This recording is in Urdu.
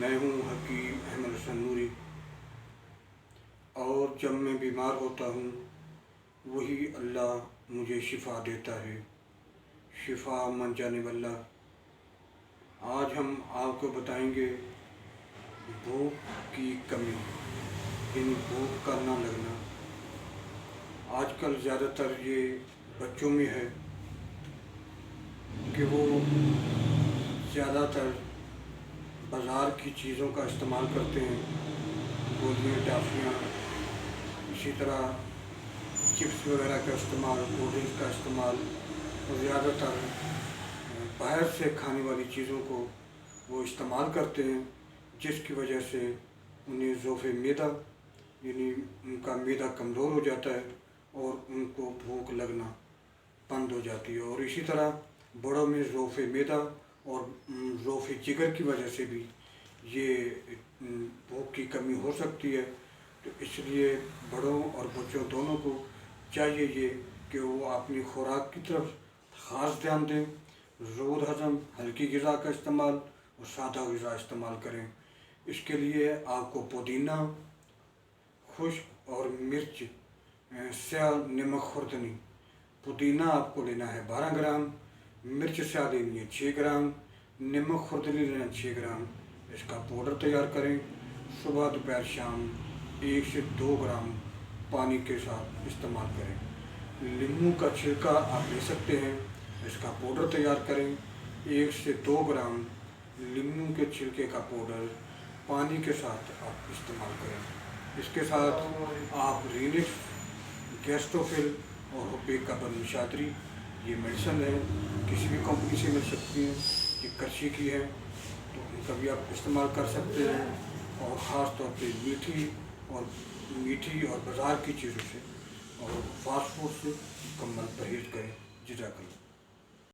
میں ہوں حکیم احمد حسن نوری، اور جب میں بیمار ہوتا ہوں وہی اللہ مجھے شفا دیتا ہے، شفا من جانب اللہ۔ آج ہم آپ کو بتائیں گے بھوک کی کمی، یعنی بھوک کا نہ لگنا۔ آج کل زیادہ تر یہ بچوں میں ہے کہ وہ زیادہ تر بازار کی چیزوں کا استعمال کرتے ہیں، گولیاں، ٹافیاں، اسی طرح چپس وغیرہ کا استعمال، کولڈ ڈرنکس کا استعمال، اور زیادہ تر باہر سے کھانے والی چیزوں کو وہ استعمال کرتے ہیں، جس کی وجہ سے انہیں ضعف معدہ، یعنی ان کا معدہ کمزور ہو جاتا ہے اور ان کو بھوک لگنا بند ہو جاتی ہے۔ اور اسی طرح بڑوں میں ضعف معدہ اور ضعف جگر کی وجہ سے بھی یہ بھوک کی کمی ہو سکتی ہے۔ تو اس لیے بڑوں اور بچوں دونوں کو چاہیے یہ کہ وہ اپنی خوراک کی طرف خاص دھیان دیں، زود ہضم، ہلکی غذا کا استعمال اور سادہ غذا استعمال کریں۔ اس کے لیے آپ کو پودینہ، خشک اور مرچ، سیاہ نمک خوردنی، پودینہ آپ کو لینا ہے 12 گرام، مرچ سیاہ لینی ہے 6 گرام، نمک خوردنی لینا 6 گرام۔ اس کا پاؤڈر تیار کریں، صبح دوپہر شام 1 سے 2 گرام پانی کے ساتھ استعمال کریں۔ لیموں کا چھلکا آپ لے سکتے ہیں، اس کا پاؤڈر تیار کریں، 1 سے 2 گرام لیموں کے چھلکے کا پاؤڈر پانی کے ساتھ آپ استعمال کریں۔ اس کے ساتھ آپ رینکس، گیسٹوفل اور حب قبر نشادری، یہ میڈیسن ہے، کسی بھی کمپنی سے مل سکتی ہیں، یہ کرشی کی ہے، تو ان کا بھی آپ استعمال کر سکتے ہیں۔ اور خاص طور پہ میٹھی اور بازار کی چیزوں سے اور فاسٹ فوڈ سے مکمل پرہیز کریں۔ جزاک اللہ۔